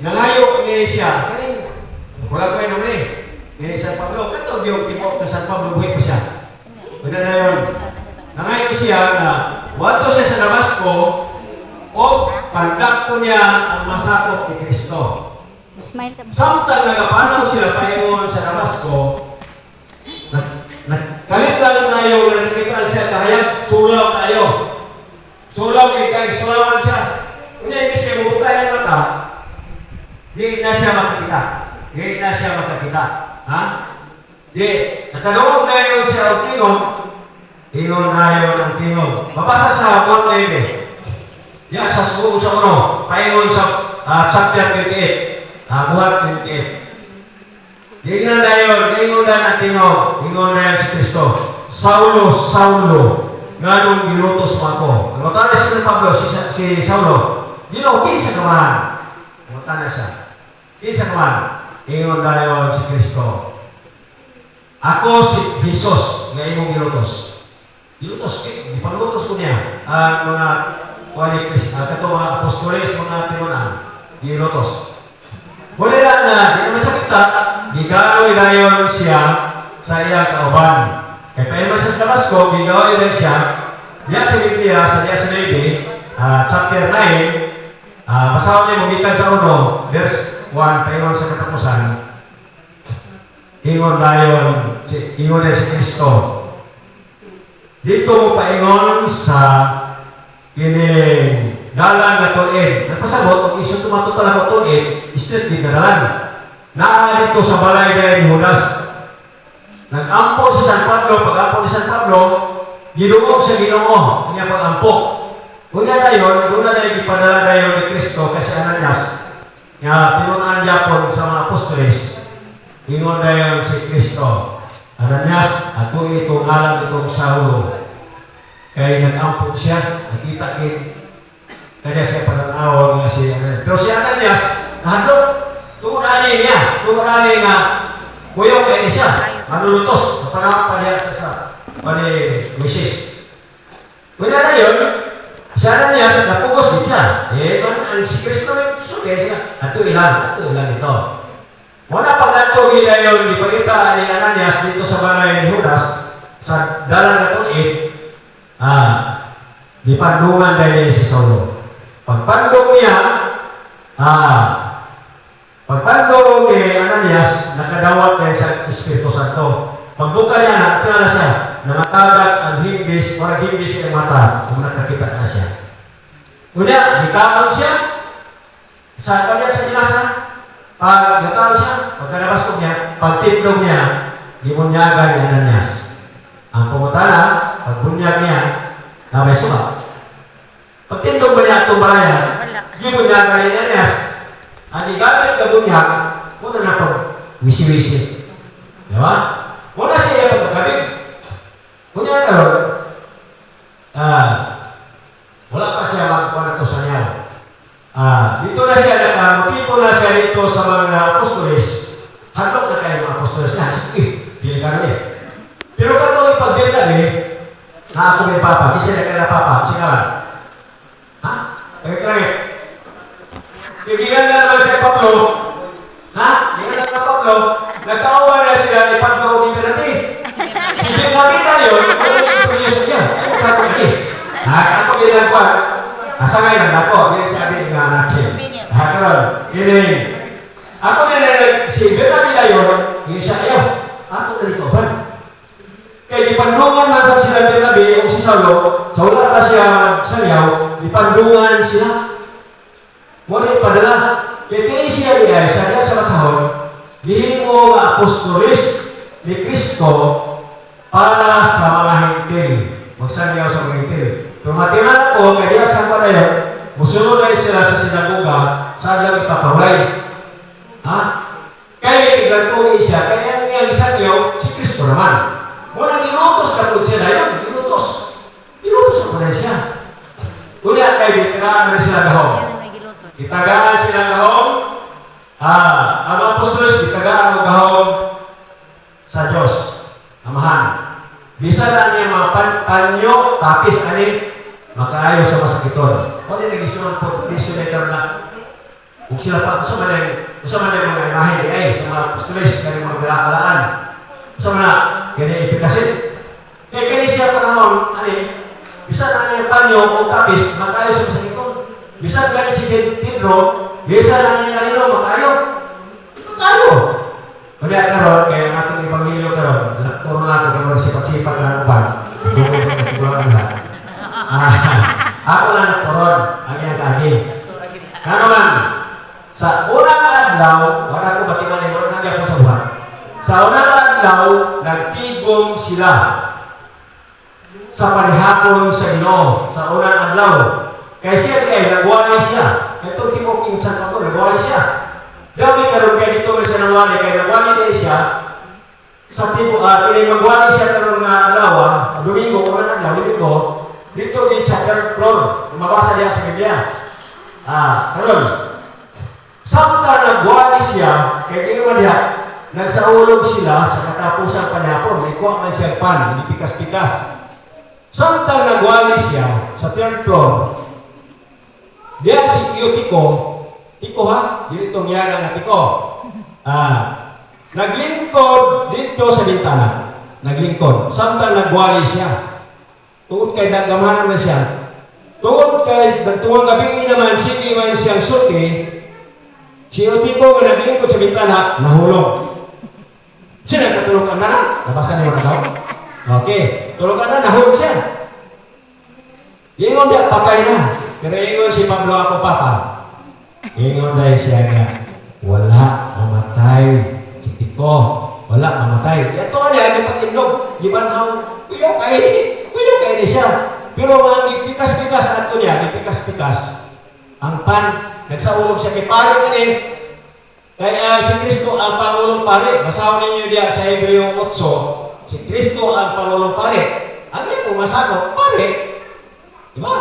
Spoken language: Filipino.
nangayo ni siya. Kaning, wala ko yun naman ni San Pablo. Katog yung tipo na San Pablo, buhay pa siya. Una na yun. Nangayo siya na wato siya sa Damasco o pandak ko niya ang masakop ni Kristo. Samtang nagapanaw sila paingon sa Damasco, kalit lang tayo na nakikita siya kahayag, sulaw tayo. Sulaw kay sulawan siya. Kunya ibig siya mabutayan mata, di na siya makakita. Di na siya makakita. Ha? Di, nakagawag na yun siya ang tingog, ingon na yun ang tingog. Mabasa sa 1:9. Yan sa suko sa uno, paingon sa chapter 28. Buhat 28. Tingnan na yun, ingon na tingog, ingon na yun si Kristo. Saulo, Saulo, nganong ginutos mo ako. Ang matalas ng Pablo, si Saulo, kinsa ka man. Matalas siya. Kinsa ka man. Ingon na yun si Kristo. Ako si Jesus, nga imong ginutos. Ginutos, ipanglutos ko niya. Ang mga mga apostoles, mga tinunan, ginutos. Muli lang na, di naman sa kita, gigawi na yun siya sa iyang kauban. Kaya pa yun sa Damasco, gigawi na siya, diya sa Biblia, sa diya sa Levi, chapter 9, basahan niya magitan sa 1, verse 1, paingon sa katapusan, ingon na yun, ingon na si Kristo. Dito mo paingon sa kining dalan na tuig. Nagpasabot, kung isang tumato pala ko tuig, street din na dalan. Naa dito sa balay na ni Judas. Nag-ampo si San Pablo, pag-ampo ni San Pablo, ginungog sa ginungo, kanya pag-ampo. Kunya na yun, doon na yun ipadala na yun ni Kristo kasi Ananias, nga pinunaan Japon sa mga apostoles, ingon na yun si Kristo. Ananias, ako ito, ngalan itong Saulo. Kaya nag-ampo siya, nakita kaya siya pananaw nga si Ananias. Pero si Ananias, nahandok, tungurani niya, tungurani nga, kuyong kayo siya, manulutos, napanahon pa niya sa Moses. Kaya na yun, si Ananias, napugos din siya. Ang si Kristo rin, kaya siya, ato ilan ito. Wala pag ato gila yun, ipagkita ni Ananias dito sa balay ni Judas, sa dalan na tuig, dipandungan dahil si Saulo. Pagpandong niya, pagpandong ni Ananias, nakadawat niya sa Espiritu Santo. Pagbuka niya, nakatala siya, nakatagad ang himbis, parang himbis ng mata, kung nakakita na siya. Una, hikapang siya, saan pa niya sa binasa? Pag hikapang siya, pagkalabas ko niya, pagtindong niya, gimunyagan ni Ananias. Ang pumutala, pagbunyag niya, na may sumak. Pagtindong ba niya itong balayan, gimunyagan ni Ananias, ang igamit na bunyag, muna na pag wisi-wisi. Diba? Muna siya pagkakabig. Kunya karon, wala pa siya magkuhan ito sa niya. Dito na siya, nakamotibo na siya dito sa mga apostoles. Handok na kayo mga apostoles na. Sige, pili ka rin. Pero kato ipagdila na ako may papa. Di siya na kayo na papa. Sige naman. Ha? Kaya-kaya. Kibigan na naman siya Pablo. Ha? Kibigan na Pablo. Nagkauwa na sila ni Pablo ni Berati. Sige namin na yun. Ano yung producer niya? Ano kako lagi? Ako bilang pa. Asa ngayon ako. Bilang sabi ng anak niya. Karon. Ini. Ako nila si Berati na yun. Yung siya ayaw. Ako nalito ba? Kaya dipandungan man sa sila Bernabe o si Saulo. Sa wala pa siya sayaw. Dipandungan sila. Muna ipadala. Kaya kini siya niya. Sa niya sa masahon. Di mo apostolis ni Kristo para sa mga hintil. Magsanyaw sa mga hintil. Pero matinan ko, kaya sa pa na yun, musunod na sila sa sinagoga, saan lang ipapahulay. Ha? Kaya igantungi siya, kaya niyang isanyaw, si Kristo naman. Muna ginutos ka po siya na yun, ginutos. Ginutos na pa siya. Kunya kayo, itagaan na sila gahong. Itagaan sila gahong. Ang apostolos, itagaan mo gahong sa Diyos. Amahan. Bisa na niya mga panyo, tapis, ani, makaayo sa masakiton. O di nag-isunod po, isunod na Kung sila pa, sa man yung mga imahe di ay, sa mga apostoles, kaya mga bilakalaan. Sa mga kaya ipikasin. Kaya kaya siya panahon, bisa na yung panyo o kapis, makayo sa sakitong. Bisa kaya si Pedro, bisa na yung kanino, makayo. Makayo. Kaya karon, kaya ang ating Ebanghelyo karon, nakapuro na ako karon sipat-sipat na uban. Ako na nagpuron, ang iyang kagi. Ano man, sa unang adlaw, wala ko batiman yung unang adlaw sa buwan. Sa unang adlaw, nagtigom sila sa panihapon sa Ginoo. Sa unang adlaw, kaya siya ay nagwali siya. Ito Timok King San Pablo, nagwali siya. Dami karon kaya dito na siya nagwali, kaya nagwali din siya. Sa tipo, magwali siya karon na adlaw, Domingo, unang adlaw, Domingo, dito din sa third floor, mabasa niya sa Biblia. Karon, samtang nagwali siya, kaya ginawa niya, nagsaulog sila sa katapusang panahon. May kuha man siya pan, hindi pikas-pikas. Samtang nagwali siya sa third floor, diya si Tiko ha, dito niya na Tiko. Naglingkod dito sa bintana. Naglingkod. Samtang nagwali siya. Tungod kay nagamahan na siya. Tungod kay nagtuwang gabi naman, sige man siyang sulti, si Tiko nga naglingkod sa bintana, nahulog. Siya nagkatulog ka na? Nabasa na yung tao? Okay. Tulog ka na, nahulog siya. Ingon niya, patay na. Pero ingon si Pablo ako, Papa. Ingon dahil siya nga, wala mamatay. Si Tiko, wala mamatay. Ito niya, yung patindog. Gibanhaw, kuyo kayo siya. Pero ang ipikas-pikas, ato niya, ipikas-pikas. Ang pan, nagsaulog siya kay pare ni. Kaya si Kristo ang Pangulong Pare. Basahin ninyo diya sa Hebreo 8. Si Kristo ang Pangulong Pare. Ano yung pumasano? Pare. Diba?